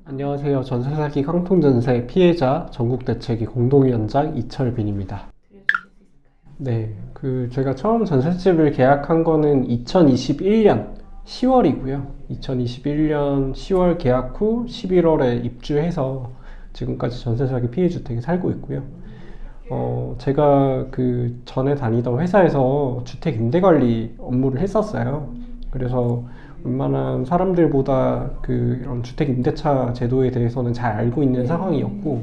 안녕하세요. 전세사기 깡통전세 피해자 전국대책위 공동위원장 이철빈입니다. 네, 제가 처음 전셋집을 계약한 거는 2021년 10월이고요. 2021년 10월 계약 후 11월에 입주해서 지금까지 전세사기 피해주택에 살고 있고요. 제가 그 전에 다니던 회사에서 주택 임대관리 업무를 했었어요. 그래서 웬만한 사람들보다 이런 주택 임대차 제도에 대해서는 잘 알고 있는 상황이었고,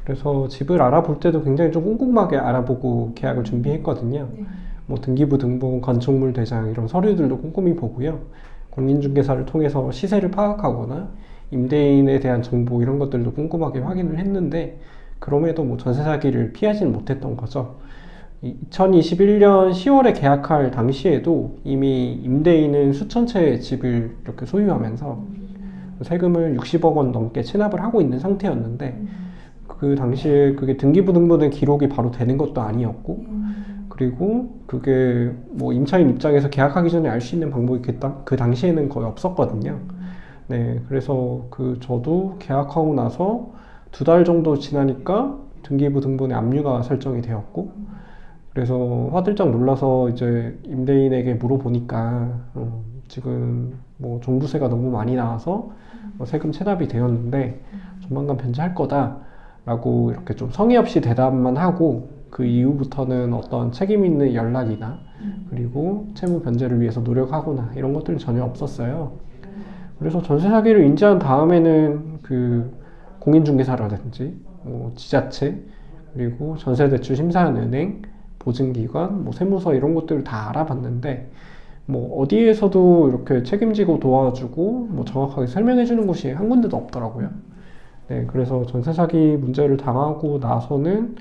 그래서 집을 알아볼 때도 굉장히 좀 꼼꼼하게 알아보고 계약을 준비했거든요. 뭐 등기부 등본, 건축물 대장 이런 서류들도 꼼꼼히 보고요. 공인중개사를 통해서 시세를 파악하거나 임대인에 대한 정보 이런 것들도 꼼꼼하게 확인을 했는데, 그럼에도 뭐 전세 사기를 피하지는 못했던 거죠. 2021년 10월에 계약할 당시에도 이미 임대인은 수천 채의 집을 이렇게 소유하면서 세금을 60억 원 넘게 체납을 하고 있는 상태였는데, 그 당시에 그게 등기부 등본의 기록이 바로 되는 것도 아니었고, 그리고 그게 뭐 임차인 입장에서 계약하기 전에 알 수 있는 방법이 그 당시에는 거의 없었거든요. 네, 그래서 저도 계약하고 나서 2달 정도 지나니까 등기부 등본에 압류가 설정이 되었고, 그래서 화들짝 놀라서 이제 임대인에게 물어보니까 지금 뭐 종부세가 너무 많이 나와서 세금 체납이 되었는데 조만간 변제할 거다라고 이렇게 좀 성의 없이 대답만 하고, 그 이후부터는 어떤 책임 있는 연락이나 그리고 채무 변제를 위해서 노력하거나 이런 것들은 전혀 없었어요. 그래서 전세 사기를 인지한 다음에는 공인중개사라든지 지자체, 그리고 전세대출 심사하는 은행, 보증기관, 뭐 세무서 이런 것들을 다 알아봤는데, 뭐 어디에서도 이렇게 책임지고 도와주고 뭐 정확하게 설명해 주는 곳이 한 군데도 없더라고요. 네, 그래서 전세 사기 문제를 당하고 나서는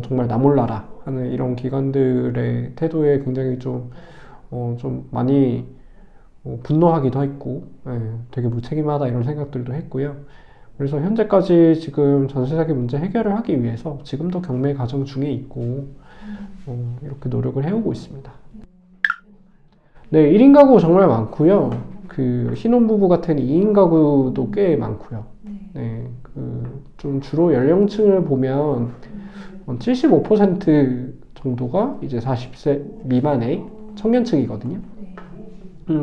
정말 나 몰라라 하는 이런 기관들의 태도에 굉장히 좀 많이 분노하기도 했고, 되게 무책임하다 이런 생각들도 했고요. 그래서 현재까지 지금 전세 사기 문제 해결을 하기 위해서 지금도 경매 과정 중에 있고, 이렇게 노력을 해오고 있습니다. 네, 1인 가구 정말 많고요. 신혼부부 같은 2인 가구도 꽤 많고요. 네, 좀 주로 연령층을 보면 75% 정도가 이제 40세 미만의 청년층이거든요.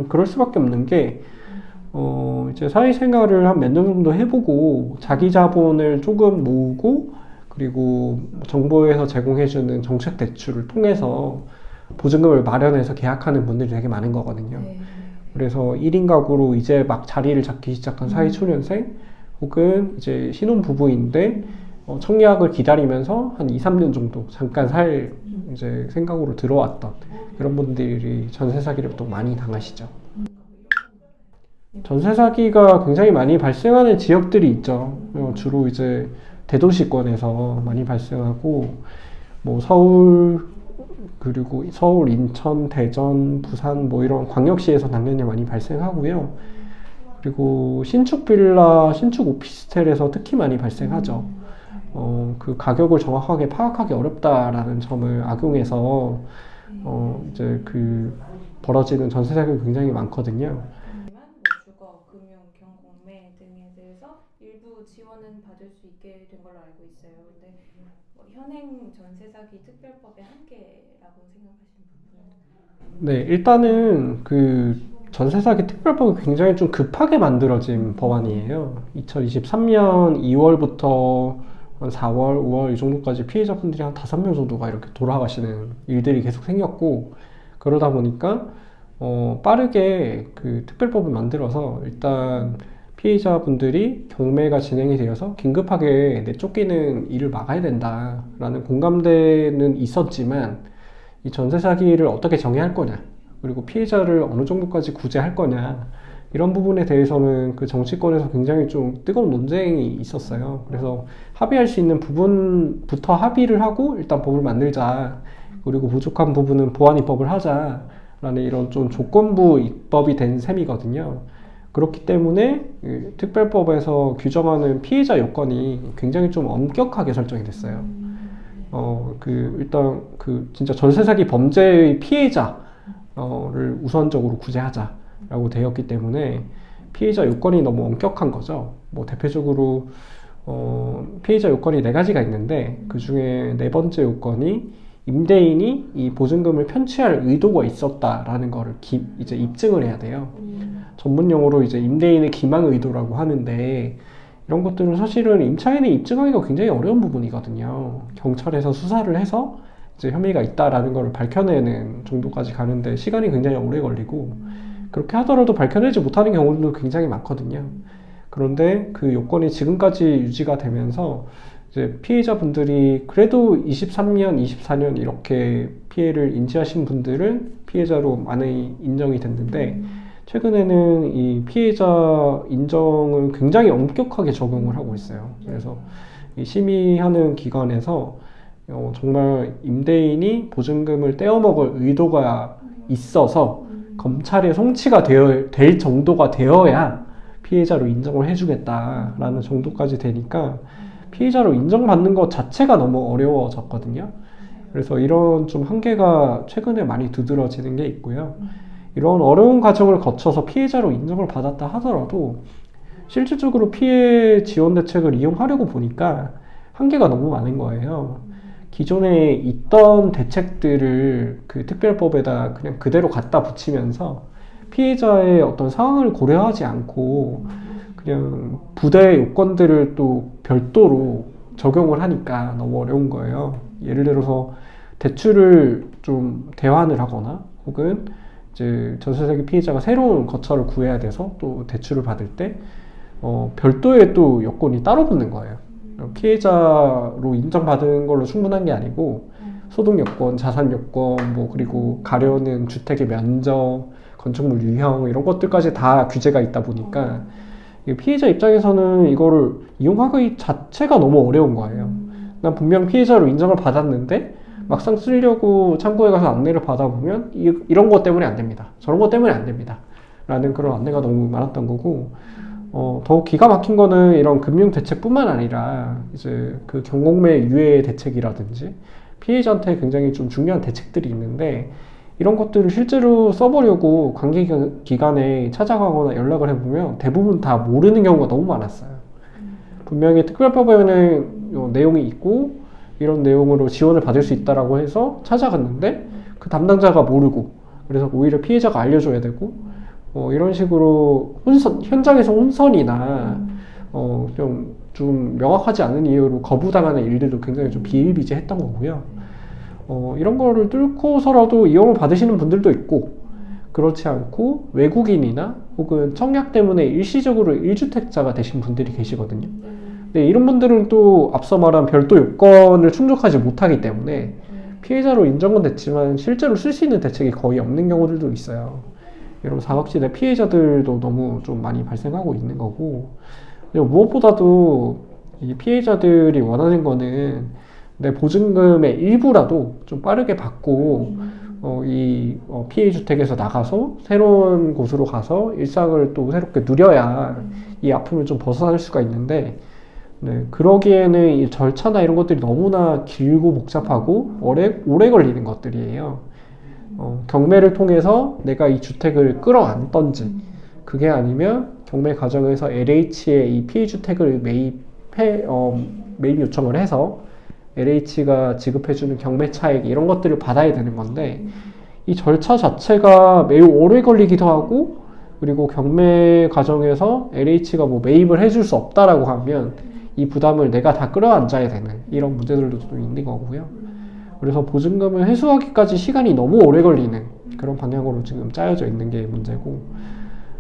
그럴 수밖에 없는 게, 이제 사회생활을 한 몇 년 정도 해보고 자기 자본을 조금 모으고, 그리고 정부에서 제공해주는 정책 대출을 통해서 보증금을 마련해서 계약하는 분들이 되게 많은 거거든요. 그래서 1인 가구로 이제 막 자리를 잡기 시작한 사회초년생, 혹은 이제 신혼부부인데 청약을 기다리면서 한 2, 3년 정도 잠깐 살 이제 생각으로 들어왔던 그런 분들이 전세 사기를 또 많이 당하시죠. 전세 사기가 굉장히 많이 발생하는 지역들이 있죠. 주로 이제 대도시권에서 많이 발생하고, 뭐 서울, 그리고 서울, 인천, 대전, 부산 뭐 이런 광역시에서 당연히 많이 발생하고요. 그리고 신축 빌라, 신축 오피스텔에서 특히 많이 발생하죠. 그 가격을 정확하게 파악하기 어렵다라는 점을 악용해서 이제 벌어지는 전세 사기가 굉장히 많거든요. 주거, 금융, 경공매 등에 대해서 일부 지원은 받을 수 있게 된 걸로 알고 있어요. 근데 현행 전세 사기 특별법의 한계라고 생각하시는 부분은? 네, 일단은 전세 사기 특별법이 굉장히 좀 급하게 만들어진 법안이에요. 2023년 2월부터 한 4월, 5월 이 정도까지 피해자분들이 한 5명 정도가 이렇게 돌아가시는 일들이 계속 생겼고, 그러다 보니까 빠르게 특별법을 만들어서 일단 피해자분들이 경매가 진행이 되어서 긴급하게 내쫓기는 일을 막아야 된다라는 공감대는 있었지만, 이 전세 사기를 어떻게 정의할 거냐, 그리고 피해자를 어느 정도까지 구제할 거냐, 이런 부분에 대해서는 정치권에서 굉장히 좀 뜨거운 논쟁이 있었어요. 그래서 합의할 수 있는 부분부터 합의를 하고 일단 법을 만들자, 그리고 부족한 부분은 보완 입법을 하자 라는 이런 좀 조건부 입법이 된 셈이거든요. 그렇기 때문에 특별법에서 규정하는 피해자 요건이 굉장히 좀 엄격하게 설정이 됐어요. 일단 진짜 전세 사기 범죄의 피해자를 우선적으로 구제하자라고 되었기 때문에 피해자 요건이 너무 엄격한 거죠. 뭐 대표적으로 피해자 요건이 4가지가 있는데 그 중에 4번째 요건이 임대인이 이 보증금을 편취할 의도가 있었다라는 거를 이제 입증을 해야 돼요. 전문 용어로 이제 임대인의 기망 의도라고 하는데 이런 것들은 사실은 임차인이 입증하기가 굉장히 어려운 부분이거든요. 경찰에서 수사를 해서 이제 혐의가 있다라는 걸 밝혀내는 정도까지 가는데 시간이 굉장히 오래 걸리고 그렇게 하더라도 밝혀내지 못하는 경우도 굉장히 많거든요. 그런데 그 요건이 지금까지 유지가 되면서 이제 피해자분들이 그래도 23년, 24년 이렇게 피해를 인지하신 분들은 피해자로 많이 인정이 됐는데 최근에는 이 피해자 인정을 굉장히 엄격하게 적용을 하고 있어요. 그래서 이 심의하는 기관에서 정말 임대인이 보증금을 떼어먹을 의도가 있어서 검찰에 송치가 될 정도가 되어야 피해자로 인정을 해주겠다라는 정도까지 되니까 피해자로 인정받는 것 자체가 너무 어려워졌거든요. 그래서 이런 좀 한계가 최근에 많이 두드러지는 게 있고요. 이런 어려운 과정을 거쳐서 피해자로 인정을 받았다 하더라도 실질적으로 피해 지원 대책을 이용하려고 보니까 한계가 너무 많은 거예요. 기존에 있던 대책들을 그 특별법에다 그냥 그대로 갖다 붙이면서 피해자의 어떤 상황을 고려하지 않고 그냥 부대 요건들을 또 별도로 적용을 하니까 너무 어려운 거예요. 예를 들어서 대출을 좀 대환을 하거나 혹은 이제 전세사기 피해자가 새로운 거처를 구해야 돼서 또 대출을 받을 때 별도의 또 요건이 따로 붙는 거예요. 피해자로 인정받은 걸로 충분한 게 아니고 소득 요건, 자산 요건, 뭐 그리고 가려는 주택의 면적, 건축물 유형 이런 것들까지 다 규제가 있다 보니까 피해자 입장에서는 이거를 이용하기 자체가 너무 어려운 거예요. 난 분명 피해자로 인정을 받았는데 막상 쓰려고 창구에 가서 안내를 받아보면 이런 것 때문에 안 됩니다. 저런 것 때문에 안 됩니다. 라는 그런 안내가 너무 많았던 거고 더욱 기가 막힌 거는 이런 금융대책뿐만 아니라 이제 그 경공매 유예 대책이라든지 피해자한테 굉장히 좀 중요한 대책들이 있는데 이런 것들을 실제로 써보려고 관계기관에 찾아가거나 연락을 해보면 대부분 다 모르는 경우가 너무 많았어요. 분명히 특별법에는 내용이 있고 이런 내용으로 지원을 받을 수 있다라고 해서 찾아갔는데 그 담당자가 모르고 그래서 오히려 피해자가 알려줘야 되고 이런 식으로 현장에서 혼선이나 좀 명확하지 않은 이유로 거부당하는 일들도 굉장히 좀 비일비재했던 거고요. 이런 거를 뚫고서라도 이용을 받으시는 분들도 있고 그렇지 않고 외국인이나 혹은 청약 때문에 일시적으로 1주택자가 되신 분들이 계시거든요. 근데 이런 분들은 또 앞서 말한 별도 요건을 충족하지 못하기 때문에 피해자로 인정은 됐지만 실제로 쓸 수 있는 대책이 거의 없는 경우들도 있어요. 이런 사각지대 피해자들도 너무 좀 많이 발생하고 있는 거고 무엇보다도 이 피해자들이 원하는 거는 내 보증금의 일부라도 좀 빠르게 받고 피해 주택에서 나가서 새로운 곳으로 가서 일상을 또 새롭게 누려야 이 아픔을 좀 벗어날 수가 있는데 그러기에는 이 절차나 이런 것들이 너무나 길고 복잡하고 오래 걸리는 것들이에요. 경매를 통해서 내가 이 주택을 끌어안던지 그게 아니면 경매 과정에서 LH에 이 피해 주택을 매입 요청을 해서 LH가 지급해주는 경매 차익 이런 것들을 받아야 되는 건데 이 절차 자체가 매우 오래 걸리기도 하고 그리고 경매 과정에서 LH가 뭐 매입을 해줄 수 없다라고 하면 이 부담을 내가 다 끌어안아야 되는 이런 문제들도 좀 있는 거고요. 그래서 보증금을 회수하기까지 시간이 너무 오래 걸리는 그런 방향으로 지금 짜여져 있는 게 문제고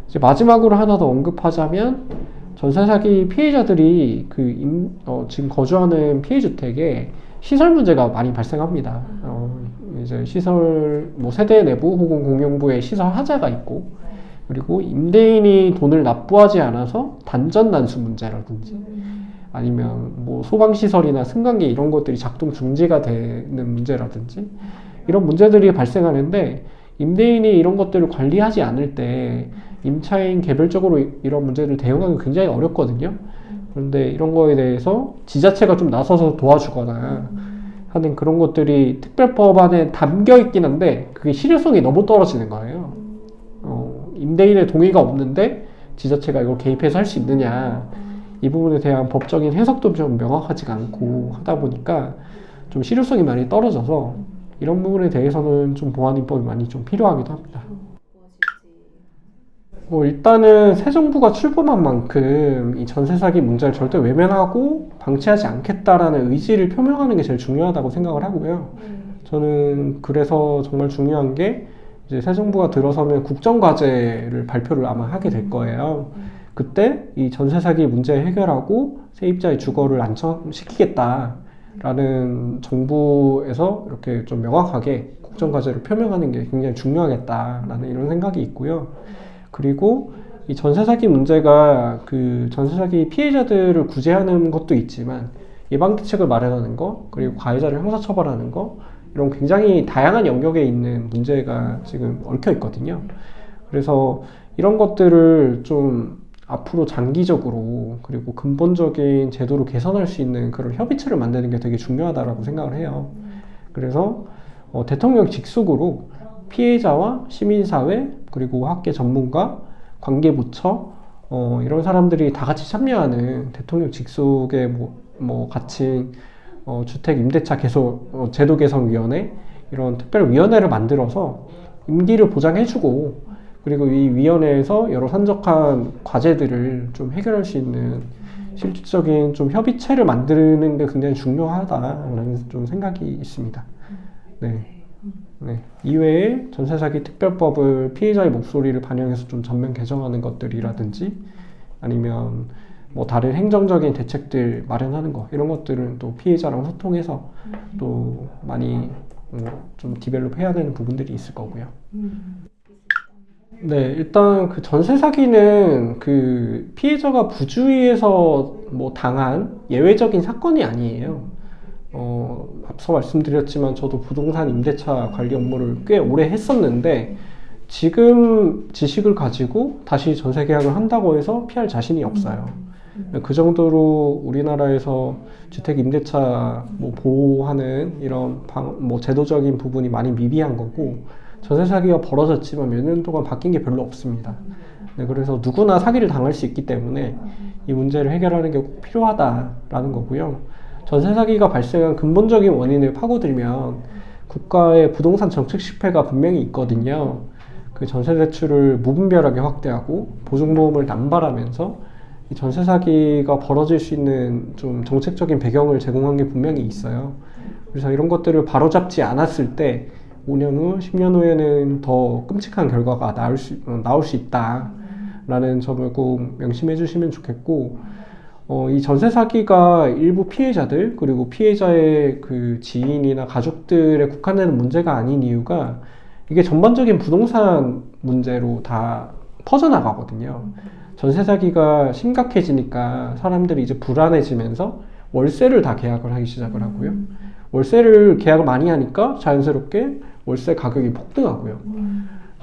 이제 마지막으로 하나 더 언급하자면 전세 사기 피해자들이 지금 거주하는 피해주택에 시설 문제가 많이 발생합니다. 이제 시설, 세대 내부 혹은 공용부에 시설 하자가 있고, 그리고 임대인이 돈을 납부하지 않아서 단전 난수 문제라든지, 아니면 소방시설이나 승강기 이런 것들이 작동 중지가 되는 문제라든지, 이런 문제들이 발생하는데, 임대인이 이런 것들을 관리하지 않을 때 임차인 개별적으로 이런 문제를 대응하기 굉장히 어렵거든요. 그런데 이런 거에 대해서 지자체가 좀 나서서 도와주거나 하는 그런 것들이 특별법안에 담겨 있긴 한데 그게 실효성이 너무 떨어지는 거예요. 임대인의 동의가 없는데 지자체가 이걸 개입해서 할 수 있느냐, 이 부분에 대한 법적인 해석도 좀 명확하지가 않고 하다 보니까 좀 실효성이 많이 떨어져서 이런 부분에 대해서는 좀 보완 입법이 많이 좀 필요하기도 합니다. 일단은 새 정부가 출범한 만큼 이 전세 사기 문제를 절대 외면하고 방치하지 않겠다라는 의지를 표명하는 게 제일 중요하다고 생각을 하고요. 저는 그래서 정말 중요한 게 이제 새 정부가 들어서면 국정과제를 발표를 아마 하게 될 거예요. 그때 이 전세 사기 문제 해결하고 세입자의 주거를 안정시키겠다라는 정부에서 이렇게 좀 명확하게 국정과제를 표명하는 게 굉장히 중요하겠다라는 이런 생각이 있고요. 그리고 이 전세 사기 문제가 그 전세 사기 피해자들을 구제하는 것도 있지만 예방 대책을 마련하는 거, 그리고 가해자를 형사처벌하는 거, 이런 굉장히 다양한 영역에 있는 문제가 지금 얽혀 있거든요. 그래서 이런 것들을 좀 앞으로 장기적으로 그리고 근본적인 제도로 개선할 수 있는 그런 협의체를 만드는 게 되게 중요하다고 생각을 해요. 그래서 대통령 직속으로 피해자와 시민사회, 그리고 학계 전문가, 관계부처, 이런 사람들이 다 같이 참여하는 대통령 직속의 같이 주택 임대차 제도 개선위원회, 이런 특별위원회를 만들어서 임기를 보장해주고, 그리고 이 위원회에서 여러 산적한 과제들을 좀 해결할 수 있는 실질적인 좀 협의체를 만드는 게 굉장히 중요하다라는 좀 생각이 있습니다. 네. 이외에 전세 사기 특별법을 피해자의 목소리를 반영해서 좀 전면 개정하는 것들이라든지, 아니면 다른 행정적인 대책들 마련하는 거, 이런 것들은 또 피해자랑 소통해서 또 많이 좀 디벨롭 해야 되는 부분들이 있을 거고요. 네, 일단 그 전세 사기는 그 피해자가 부주의해서 당한 예외적인 사건이 아니에요. 앞서 말씀드렸지만 저도 부동산 임대차 관리 업무를 꽤 오래 했었는데, 지금 지식을 가지고 다시 전세 계약을 한다고 해서 피할 자신이 없어요. 그 정도로 우리나라에서 주택 임대차 보호하는 이런 제도적인 부분이 많이 미비한 거고, 전세 사기가 벌어졌지만 몇 년 동안 바뀐 게 별로 없습니다. 네, 그래서 누구나 사기를 당할 수 있기 때문에 이 문제를 해결하는 게 꼭 필요하다라는 거고요. 전세 사기가 발생한 근본적인 원인을 파고들면 국가의 부동산 정책 실패가 분명히 있거든요. 그 전세 대출을 무분별하게 확대하고 보증보험을 남발하면서 이 전세 사기가 벌어질 수 있는 좀 정책적인 배경을 제공한 게 분명히 있어요. 그래서 이런 것들을 바로잡지 않았을 때 5년 후, 10년 후에는 더 끔찍한 결과가 나올 수 있다라는 점을 꼭 명심해 주시면 좋겠고, 이 전세 사기가 일부 피해자들, 그리고 피해자의 그 지인이나 가족들에 국한되는 문제가 아닌 이유가 이게 전반적인 부동산 문제로 다 퍼져나가거든요. 전세 사기가 심각해지니까 사람들이 이제 불안해지면서 월세를 다 계약을 하기 시작을 하고요. 월세를 계약을 많이 하니까 자연스럽게 월세 가격이 폭등하고요.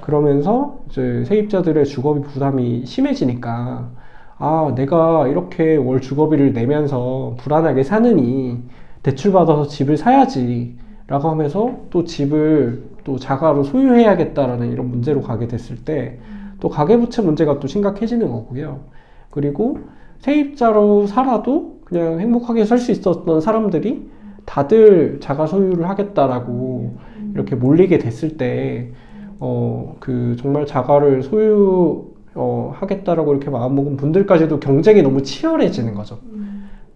그러면서 이제 세입자들의 주거비 부담이 심해지니까, 내가 이렇게 월 주거비를 내면서 불안하게 사느니 대출받아서 집을 사야지 라고 하면서 또 집을 또 자가로 소유해야겠다라는 이런 문제로 가게 됐을 때 또 가계부채 문제가 또 심각해지는 거고요. 그리고 세입자로 살아도 그냥 행복하게 살 수 있었던 사람들이 다들 자가 소유를 하겠다라고 이렇게 몰리게 됐을 때 정말 자가를 하겠다라고 이렇게 마음먹은 분들까지도 경쟁이 너무 치열해지는 거죠.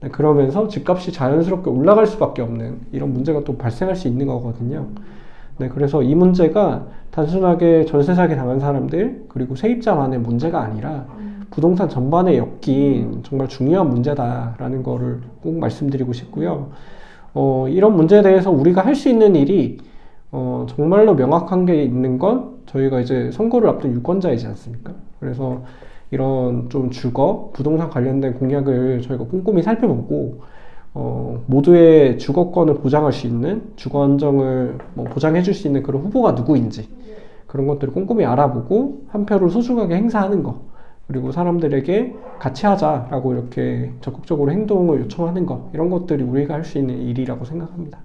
네, 그러면서 집값이 자연스럽게 올라갈 수밖에 없는 이런 문제가 또 발생할 수 있는 거거든요. 네, 그래서 이 문제가 단순하게 전세 사기 당한 사람들, 그리고 세입자만의 문제가 아니라 부동산 전반에 엮인 정말 중요한 문제다라는 거를 꼭 말씀드리고 싶고요. 이런 문제에 대해서 우리가 할 수 있는 일이 정말로 명확한 게 있는 건 저희가 이제 선거를 앞둔 유권자이지 않습니까? 그래서 이런 좀 부동산 관련된 공약을 저희가 꼼꼼히 살펴보고 모두의 주거권을 보장할 수 있는, 주거 안정을 보장해 줄 수 있는 그런 후보가 누구인지 그런 것들을 꼼꼼히 알아보고 한 표를 소중하게 행사하는 거, 그리고 사람들에게 같이 하자라고 이렇게 적극적으로 행동을 요청하는 거, 이런 것들이 우리가 할 수 있는 일이라고 생각합니다.